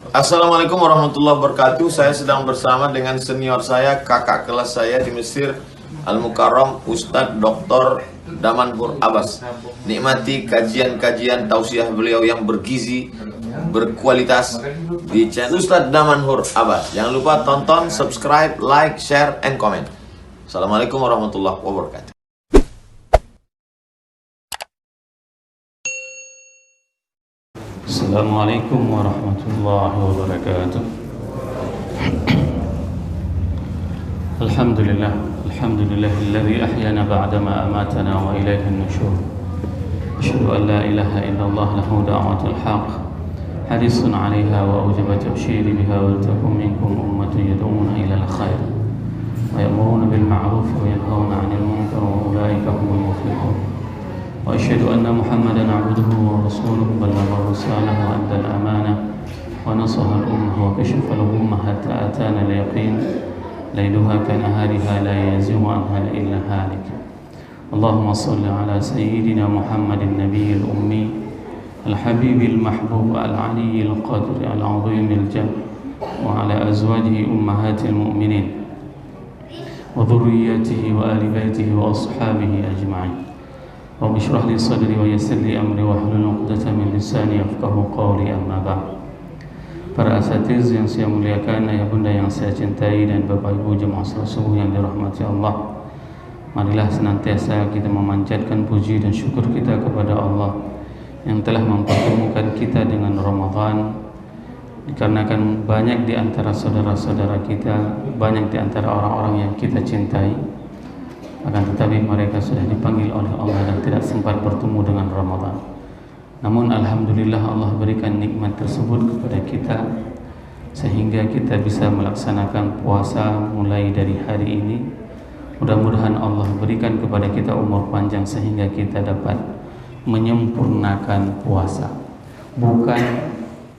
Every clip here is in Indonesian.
Assalamualaikum warahmatullahi wabarakatuh. Saya sedang bersama dengan senior saya, kakak kelas saya di Mesir, Al-Mukarram, Ustadz Dr. Damanhur Abbas. Nikmati kajian-kajian tausiah beliau yang bergizi, berkualitas di channel Ustadz Damanhur Abbas. Jangan lupa tonton, subscribe, like, share, and comment. Assalamualaikum warahmatullahi wabarakatuh. Assalamualaikum warahmatullahi wabarakatuh. Alhamdulillah, alhamdulillahilladzi ahyana ba'dama amatana wa ilaihin nusyur. Asyhadu an la ilaha illallah lahu da'watul haqq. Hadisun 'alaiha wa ujibat tabsyiri biha wa takum minkum ummatun yad'una ila al-khair wa ya'muruna bil ma'ruf wa yanhauna 'anil munkar wa ulaika humul muflihun. وأشهد أن محمدًا عبده ورسوله بلغ الرسالة وأدى الأمانة ونصح الأمة وكشف الغمة حتى أتانا اليقين ليلها كنهارها لا يزيغ عنها إلا هالك. اللهم صل على سيدنا محمد النبي الأمي الحبيب المحبوب العلي القدر العظيم الجاه وعلى أزواجه أمهات المؤمنين وذريته وآل بيته وأصحابه أجمعين. Rabbi shrah li sadri wa yassir li amri wahlul 'uqdatam min lisani yafqahu qawli, amma ba'd. Para asatiz yang saya muliakan, ayah bunda yang saya cintai, dan bapak ibu jemaah salat subuh yang dirahmati Allah, marilah senantiasa kita memanjatkan puji dan syukur kita kepada Allah yang telah mempertemukan kita dengan Ramadan. Dikarenakan banyak di antara saudara-saudara kita, banyak di antara orang-orang yang kita cintai, akan tetapi mereka sudah dipanggil oleh Allah dan tidak sempat bertemu dengan Ramadan. Namun alhamdulillah Allah berikan nikmat tersebut kepada kita sehingga kita bisa melaksanakan puasa mulai dari hari ini. Mudah-mudahan Allah berikan kepada kita umur panjang sehingga kita dapat menyempurnakan puasa, bukan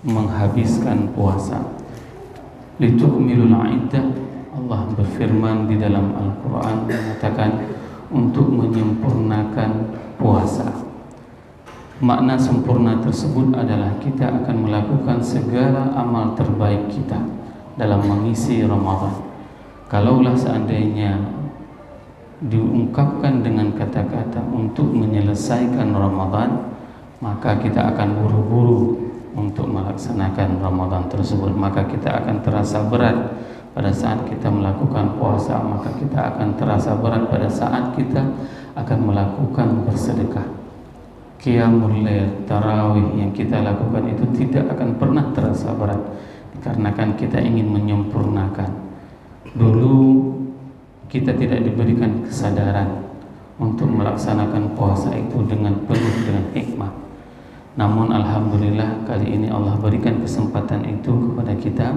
menghabiskan puasa. Litukmilul iddah, Allah berfirman di dalam Al-Quran mengatakan untuk menyempurnakan puasa. Makna sempurna tersebut adalah kita akan melakukan segala amal terbaik kita dalam mengisi Ramadan. Kalaulah seandainya diungkapkan dengan kata-kata untuk menyelesaikan Ramadan, maka kita akan buru-buru untuk melaksanakan Ramadan tersebut. Maka kita akan terasa berat pada saat kita melakukan puasa, maka kita akan terasa berat pada saat kita akan melakukan bersedekah. Qiyamul lail, tarawih yang kita lakukan itu tidak akan pernah terasa berat, dikarenakan kita ingin menyempurnakan. Dulu kita tidak diberikan kesadaran untuk melaksanakan puasa itu dengan penuh dengan hikmah. Namun alhamdulillah kali ini Allah berikan kesempatan itu kepada kita.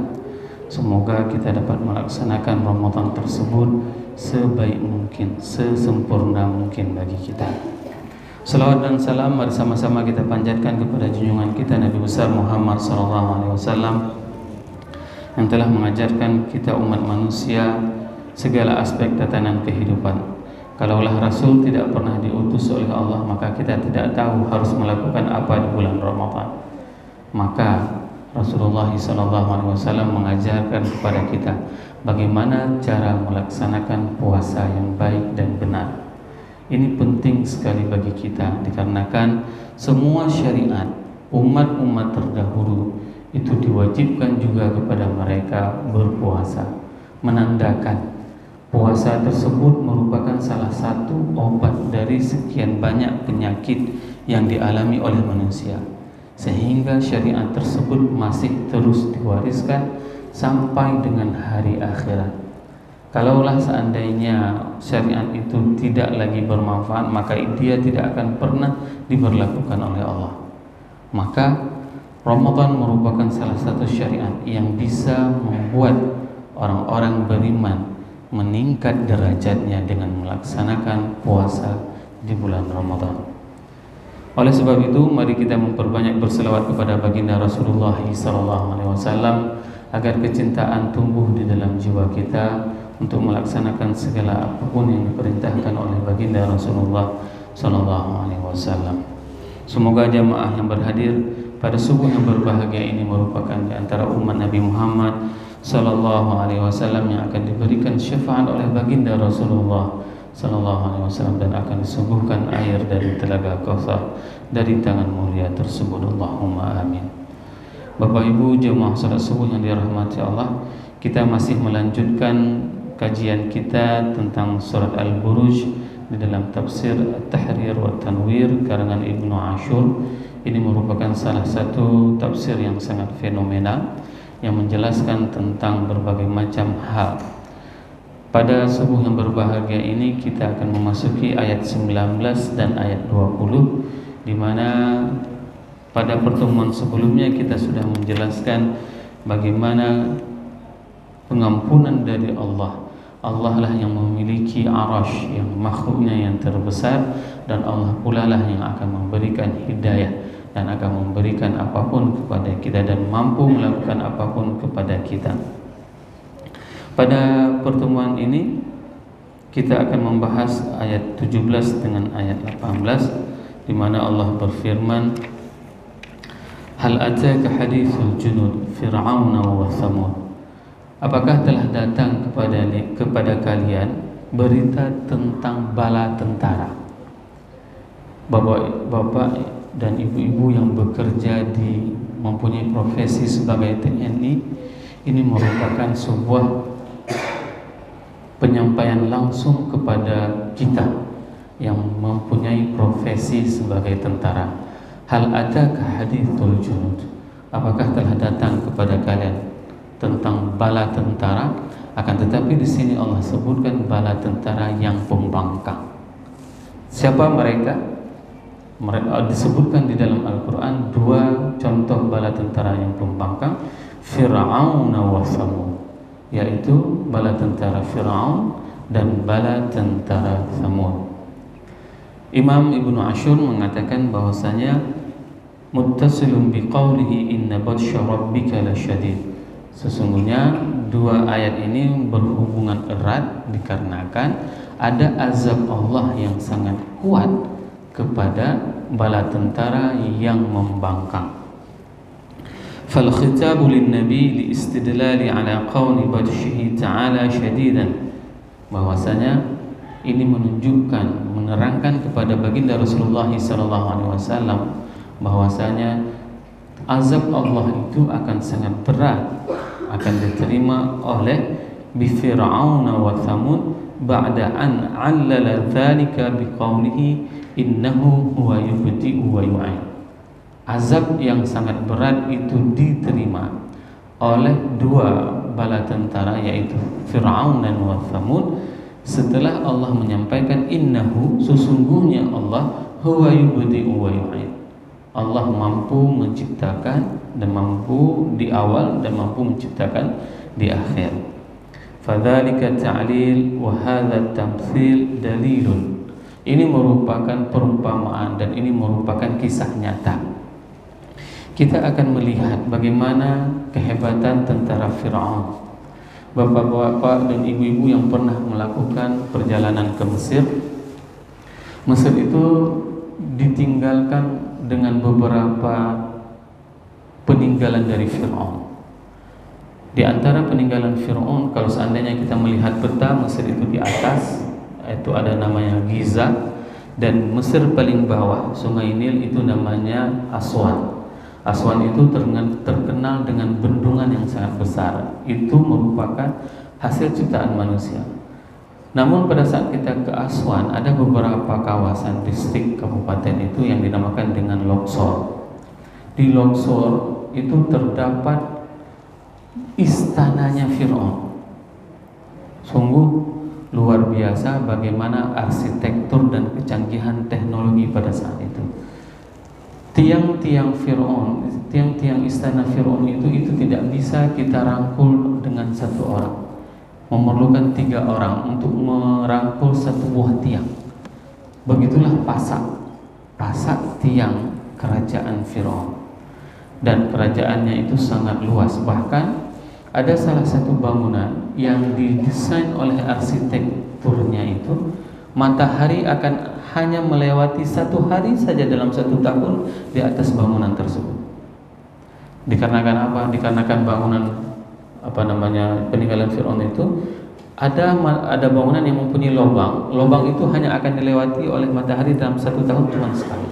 Semoga kita dapat melaksanakan Ramadan tersebut sebaik mungkin, sesempurna mungkin bagi kita. Salawat dan salam mari sama-sama kita panjatkan kepada junjungan kita Nabi besar Muhammad SAW yang telah mengajarkan kita umat manusia segala aspek tatanan kehidupan. Kalaulah Rasul tidak pernah diutus oleh Allah, maka kita tidak tahu harus melakukan apa di bulan Ramadan. Maka Rasulullah SAW mengajarkan kepada kita bagaimana cara melaksanakan puasa yang baik dan benar. Ini penting sekali bagi kita, dikarenakan semua syariat umat-umat terdahulu itu diwajibkan juga kepada mereka berpuasa, menandakan puasa tersebut merupakan salah satu obat dari sekian banyak penyakit yang dialami oleh manusia, sehingga syariat tersebut masih terus diwariskan sampai dengan hari akhirat. Kalaulah seandainya syariat itu tidak lagi bermanfaat, maka dia tidak akan pernah diberlakukan oleh Allah. Maka Ramadan merupakan salah satu syariat yang bisa membuat orang-orang beriman meningkat derajatnya dengan melaksanakan puasa di bulan Ramadan. Oleh sebab itu, mari kita memperbanyak berselawat kepada baginda Rasulullah SAW agar kecintaan tumbuh di dalam jiwa kita untuk melaksanakan segala apapun yang diperintahkan oleh baginda Rasulullah SAW. Semoga jamaah yang berhadir pada subuh yang berbahagia ini merupakan di antara umat Nabi Muhammad sallallahu alaihi wasallam yang akan diberikan syafaat oleh baginda Rasulullah sallallahu alaihi wasallam, dan akan disuguhkan air dari telaga Kautsar dari tangan mulia tersebut. Allahumma amin. Bapak Ibu jemaah salat subuh yang dirahmati Allah, kita masih melanjutkan kajian kita tentang surat Al-Buruj di dalam tafsir At-Tahrir wa Tanwir karangan Ibnu Ashur. Ini merupakan salah satu tafsir yang sangat fenomenal yang menjelaskan tentang berbagai macam hal. Pada subuh yang berbahagia ini kita akan memasuki ayat 19 dan ayat 20, di mana pada pertemuan sebelumnya kita sudah menjelaskan bagaimana pengampunan dari Allah. Allah lah yang memiliki arash, yang makhluknya yang terbesar, dan Allah pula lah yang akan memberikan hidayah dan akan memberikan apapun kepada kita dan mampu melakukan apapun kepada kita. Pada pertemuan ini kita akan membahas ayat 17 dengan ayat 18, di mana Allah berfirman, Hal ataka hadithul junud Fir'auna wa Thamud. Apakah telah datang kepada kalian berita tentang bala tentara? Bapak-bapak dan ibu-ibu yang bekerja mempunyai profesi sebagai TNI, ini merupakan sebuah penyampaian langsung kepada kita yang mempunyai profesi sebagai tentara. Hal ataka hadithul junud. Apakah telah datang kepada kalian tentang bala tentara? Akan tetapi di sini Allah sebutkan bala tentara yang pembangkang. Siapa mereka? Mereka disebutkan di dalam Al-Quran dua contoh bala tentara yang pembangkang, Fir'aun wa Thamud, yaitu bala tentara Fir'aun dan bala tentara Thamud. Imam Ibnu Ashur mengatakan bahwasanya muttasilun biqaulihi inna batsya rabbika lasyadid. Sesungguhnya dua ayat ini berhubungan erat dikarenakan ada azab Allah yang sangat kuat kepada bala tentara yang membangkang. Fal khitabu lin nabi li istidlali ala qauli batshihi ta'ala syadidan. Bahwasanya ini menunjukkan, menerangkan kepada baginda Rasulullah sallallahu alaihi wasallam bahwasanya azab Allah itu akan sangat berat, akan diterima oleh bi Fir'aun wa Thamud ba'da an 'allala dzalika biqaulihi innahu huwa yubdi'u wa yu'id. Azab yang sangat berat itu diterima oleh dua bala tentara, yaitu Fir'aun dan wa Thamud, setelah Allah menyampaikan innahu, sesungguhnya Allah, huwa yubdi'u wa yu'id. Allah mampu menciptakan dan mampu di awal dan mampu menciptakan di akhir. Fadzalika ta'lil wa hadza tamtsil dalilun. Ini merupakan perumpamaan dan ini merupakan kisah nyata. Kita akan melihat bagaimana kehebatan tentara Fir'aun. Bapak-bapak dan ibu-ibu yang pernah melakukan perjalanan ke Mesir, Mesir itu ditinggalkan dengan beberapa peninggalan dari Fir'aun. Di antara peninggalan Fir'aun, kalau seandainya kita melihat peta Mesir itu di atas, itu ada namanya Giza, dan Mesir paling bawah Sungai Nil itu namanya Aswan. Aswan itu terkenal dengan bendungan yang sangat besar. Itu merupakan hasil ciptaan manusia. Namun pada saat kita ke Aswan, ada beberapa kawasan distrik kabupaten itu yang dinamakan dengan Luxor. Di Luxor itu terdapat istananya Fir'aun. Sungguh luar biasa bagaimana arsitektur dan kecanggihan teknologi pada saat itu. Tiang-tiang Fir'aun, tiang-tiang istana Fir'aun itu tidak bisa kita rangkul dengan satu orang. Memerlukan 3 orang untuk merangkul satu buah tiang. Begitulah pasak tiang kerajaan Fir'aun. Dan kerajaannya itu sangat luas. Bahkan ada salah satu bangunan yang didesain oleh arsitekturnya itu, matahari akan hanya melewati 1 hari saja dalam 1 tahun di atas bangunan tersebut. Dikarenakan apa? Dikarenakan bangunan peninggalan Fir'aun itu ada bangunan yang mempunyai lubang. Lubang itu hanya akan dilewati oleh matahari dalam 1 tahun cuma sekali.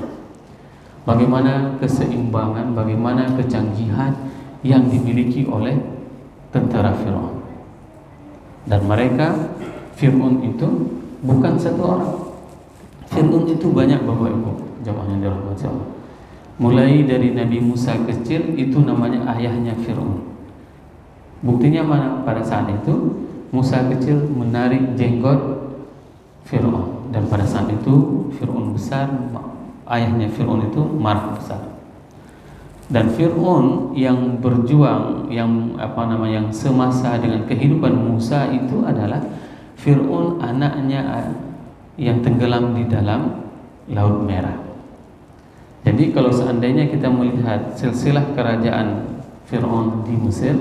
Bagaimana keseimbangan, bagaimana kecanggihan yang dimiliki oleh tentara Fir'aun. Dan mereka, Fir'aun itu bukan satu orang. Fir'aun itu banyak Bapak Ibu, jamaah yang dirahmati Allah. Mulai dari Nabi Musa kecil, itu namanya ayahnya Fir'aun. Buktinya mana? Pada saat itu Musa kecil menarik jenggot Fir'aun, dan pada saat itu Fir'aun besar, ayahnya Fir'aun itu marah besar. Dan Fir'aun yang berjuang, yang semasa dengan kehidupan Musa itu adalah Fir'aun anaknya yang tenggelam di dalam Laut Merah. Jadi kalau seandainya kita melihat silsilah kerajaan Fir'aun di Mesir,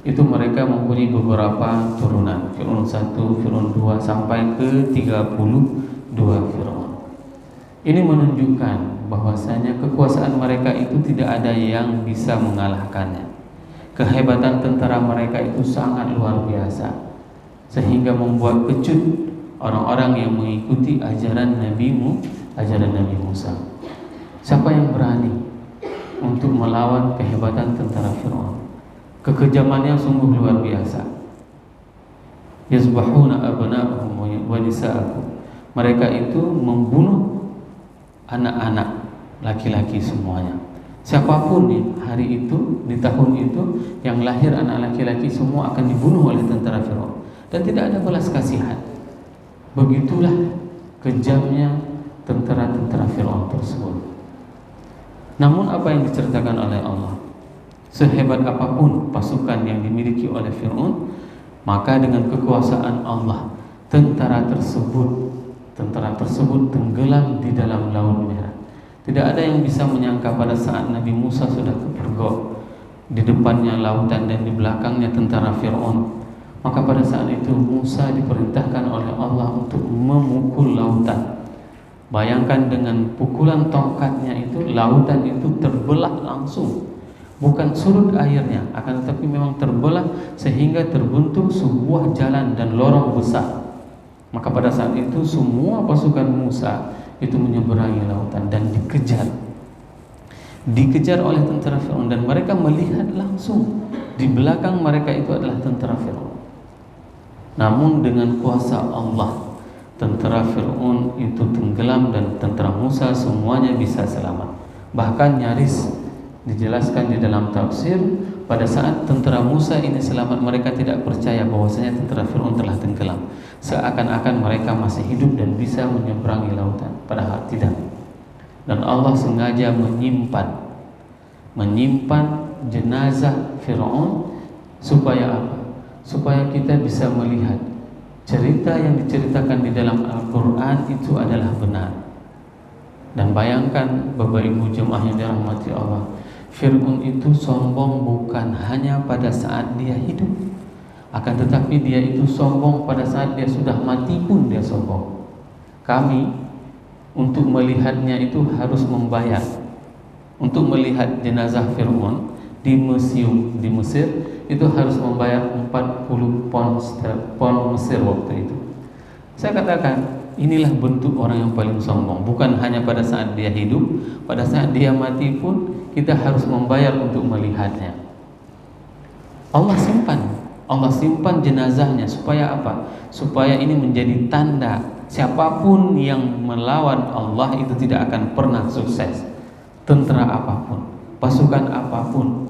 itu mereka mempunyai beberapa turunan, Fir'aun 1, Fir'aun 2 sampai ke 32 Fir'aun. Ini menunjukkan bahwasanya kekuasaan mereka itu tidak ada yang bisa mengalahkannya. Kehebatan tentara mereka itu sangat luar biasa, sehingga membuat kecut orang-orang yang mengikuti ajaran Nabi Musa. Siapa yang berani untuk melawan kehebatan tentara Fir'aun? Kekejamannya sungguh luar biasa. Yazbahuna abna'ahum wa nisa'ahum. Mereka itu membunuh anak-anak laki-laki semuanya. Siapapun hari itu, di tahun itu, yang lahir anak laki-laki semua akan dibunuh oleh tentara Fir'aun, dan tidak ada belas kasihan. Begitulah kejamnya tentara-tentara Fir'aun tersebut. Namun apa yang diceritakan oleh Allah, sehebat apapun pasukan yang dimiliki oleh Fir'aun, maka dengan kekuasaan Allah, tentara tersebut tenggelam di dalam Laut Merah. Tidak ada yang bisa menyangka pada saat Nabi Musa sudah kepergok, di depannya lautan dan di belakangnya tentara Fir'aun. Maka pada saat itu Musa diperintahkan oleh Allah untuk memukul lautan. Bayangkan dengan pukulan tongkatnya itu, lautan itu terbelah langsung. Bukan surut airnya, akan tetapi memang terbelah sehingga terbentuk sebuah jalan dan lorong besar. Maka pada saat itu semua pasukan Musa itu menyeberangi lautan dan dikejar oleh tentara Fir'aun, dan mereka melihat langsung di belakang mereka itu adalah tentara Fir'aun. Namun dengan kuasa Allah, tentara Fir'aun itu tenggelam dan tentara Musa semuanya bisa selamat. Bahkan nyaris dijelaskan di dalam tafsir, pada saat tentara Musa ini selamat, mereka tidak percaya bahwasanya tentara Fir'aun telah tenggelam. Seakan-akan mereka masih hidup dan bisa menyeberangi lautan, padahal tidak. Dan Allah sengaja menyimpan jenazah Fir'aun supaya apa? Supaya kita bisa melihat cerita yang diceritakan di dalam Al-Quran itu adalah benar. Dan bayangkan Bapak Ibu jemaah yang dirahmati Allah, Fir'aun itu sombong bukan hanya pada saat dia hidup, akan tetapi dia itu sombong pada saat dia sudah mati pun dia sombong. Kami untuk melihatnya itu harus membayar. Untuk melihat jenazah Fir'aun di museum di Mesir itu harus membayar 40 pon Mesir waktu itu. Saya katakan, inilah bentuk orang yang paling sombong. Bukan hanya pada saat dia hidup, pada saat dia mati pun kita harus membayar untuk melihatnya. Allah simpan jenazahnya supaya apa? Supaya ini menjadi tanda siapapun yang melawan Allah itu tidak akan pernah sukses. Tentara apapun, pasukan apapun,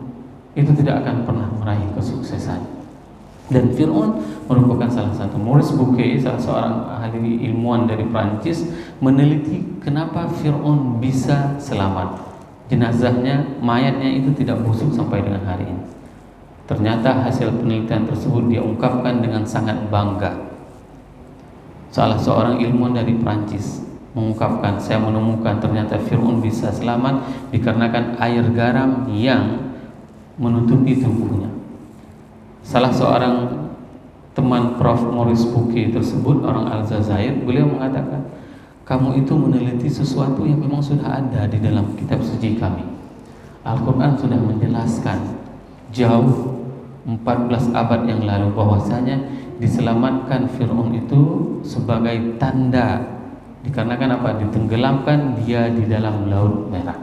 itu tidak akan pernah meraih kesuksesan. Dan Fir'aun merupakan salah satu. Maurice Bucaille, salah seorang ahli ilmuwan dari Prancis, meneliti kenapa Fir'aun bisa selamat. Jenazahnya, mayatnya itu tidak busuk sampai dengan hari ini. Ternyata hasil penelitian tersebut dia ungkapkan dengan sangat bangga. Salah seorang ilmuwan dari Prancis mengungkapkan, saya menemukan ternyata Fir'aun bisa selamat dikarenakan air garam yang menutupi tubuhnya. Salah seorang teman Prof. Maurice Bucaille tersebut, orang Aljazair, beliau mengatakan, kamu itu meneliti sesuatu yang memang sudah ada di dalam kitab suci kami. Al-Quran sudah menjelaskan jauh 14 abad yang lalu bahwasanya diselamatkan Fir'aun itu sebagai tanda, dikarenakan apa? Ditenggelamkan dia di dalam Laut Merah.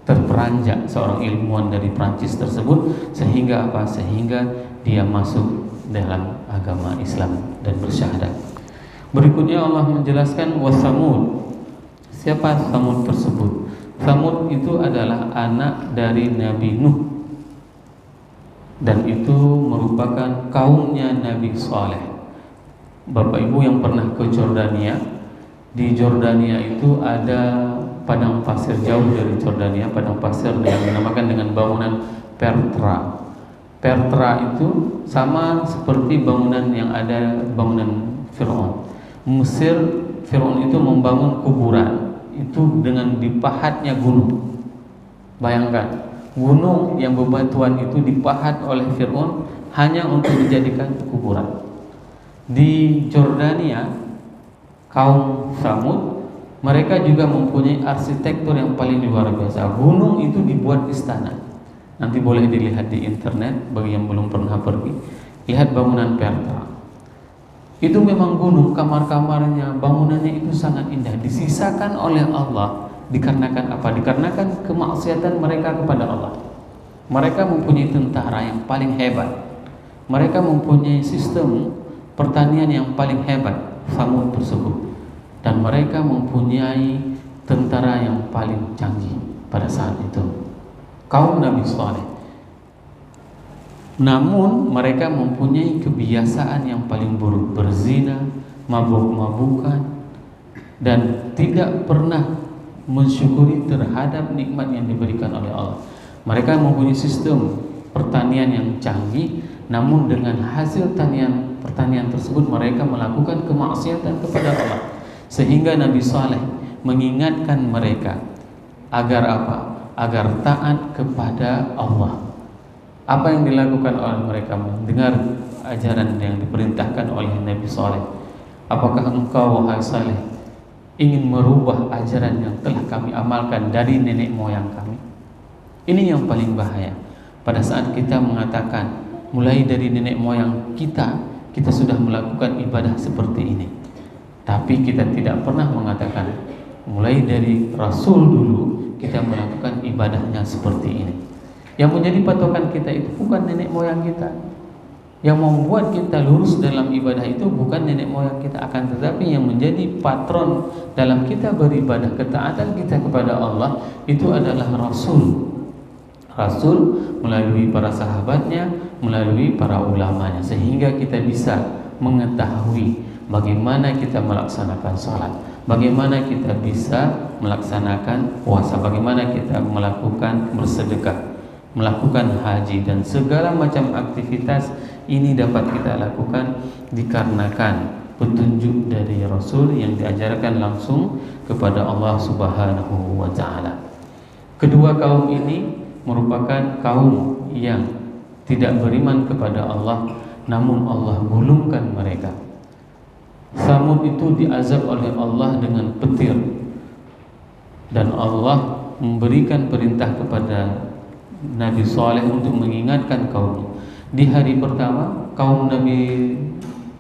Terperanjak seorang ilmuwan dari Prancis tersebut sehingga apa? Sehingga dia masuk dalam agama Islam dan bersyahadat. Berikutnya Allah menjelaskan wasamud. Siapa Samud tersebut? Samud itu adalah anak dari Nabi Nuh, dan itu merupakan kaumnya Nabi Saleh. Bapak Ibu yang pernah ke Jordania, di Jordania itu ada padang pasir jauh dari Jordania, padang pasir yang dinamakan dengan bangunan Petra. Petra itu sama seperti bangunan yang ada bangunan Fir'aun. Mesir, Fir'aun itu membangun kuburan itu dengan dipahatnya gunung. Bayangkan, gunung yang bebatuan itu dipahat oleh Fir'aun hanya untuk dijadikan kuburan. Di Jordania, kaum Samud, mereka juga mempunyai arsitektur yang paling luar biasa. Gunung itu dibuat istana. Nanti boleh dilihat di internet bagi yang belum pernah pergi. Lihat bangunan Petra. Itu memang gunung, kamar-kamarnya, bangunannya itu sangat indah. Disisakan oleh Allah dikarenakan apa? Dikarenakan kemaksiatan mereka kepada Allah. Mereka mempunyai tentara yang paling hebat. Mereka mempunyai sistem pertanian yang paling hebat, Samud tersebut. Dan mereka mempunyai tentara yang paling canggih pada saat itu, kaum Nabi Saleh. Namun mereka mempunyai kebiasaan yang paling buruk, berzina, mabuk-mabukan, dan tidak pernah mensyukuri terhadap nikmat yang diberikan oleh Allah. Mereka mempunyai sistem pertanian yang canggih, namun dengan hasil pertanian tersebut mereka melakukan kemaksiatan kepada Allah. Sehingga Nabi Saleh mengingatkan mereka agar apa? Agar taat kepada Allah. Apa yang dilakukan oleh mereka? Mendengar ajaran yang diperintahkan oleh Nabi Saleh. Apakah engkau, wahai Saleh, ingin merubah ajaran yang telah kami amalkan dari nenek moyang kami? Ini yang paling bahaya. Pada saat kita mengatakan mulai dari nenek moyang kita sudah melakukan ibadah seperti ini, tapi kita tidak pernah mengatakan mulai dari Rasul dulu kita melakukan ibadahnya seperti ini. Yang menjadi patokan kita itu bukan nenek moyang kita. Yang membuat kita lurus dalam ibadah itu bukan nenek moyang kita, akan tetapi yang menjadi patron dalam kita beribadah, ketaatan kita kepada Allah itu adalah Rasul. Rasul melalui para sahabatnya, melalui para ulamanya, sehingga kita bisa mengetahui bagaimana kita melaksanakan salat, bagaimana kita bisa melaksanakan puasa, bagaimana kita melakukan bersedekah, melakukan haji, dan segala macam aktivitas ini dapat kita lakukan dikarenakan petunjuk dari Rasul yang diajarkan langsung kepada Allah Subhanahu wa ta'ala. Kedua kaum ini merupakan kaum yang tidak beriman kepada Allah, namun Allah gulungkan mereka. Samud itu diazab oleh Allah dengan petir, dan Allah memberikan perintah kepada Nabi Saleh untuk mengingatkan kaumnya. Di hari pertama, kaum Nabi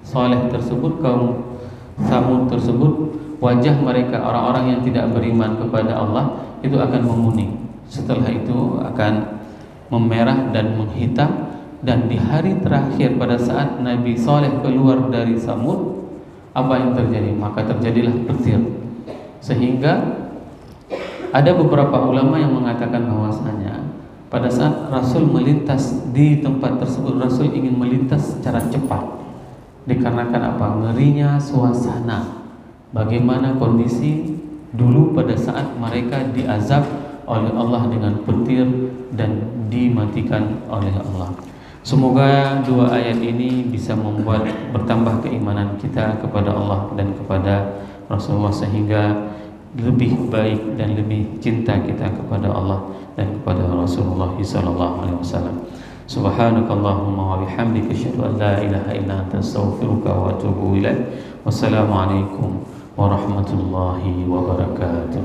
Saleh tersebut, kaum Samud tersebut, wajah mereka, orang-orang yang tidak beriman kepada Allah, itu akan menguning. Setelah itu akan memerah dan menghitam. Dan di hari terakhir pada saat Nabi Saleh keluar dari Samud, apa yang terjadi? Maka terjadilah petir. Sehingga ada beberapa ulama yang mengatakan bahwasanya pada saat Rasul melintas di tempat tersebut, Rasul ingin melintas secara cepat. Dikarenakan apa? Ngerinya suasana. Bagaimana kondisi dulu pada saat mereka diazab oleh Allah dengan petir dan dimatikan oleh Allah. Semoga dua ayat ini bisa membuat bertambah keimanan kita kepada Allah dan kepada Rasulullah, sehingga lebih baik dan lebih cinta kita kepada Allah dan kepada Rasulullah sallallahu alaihi wasallam. Subhanakallahumma wa bihamdika asyhadu an la ilaha illa anta astaghfiruka wa atubu ilaik. Wassalamualaikum warahmatullahi wabarakatuh.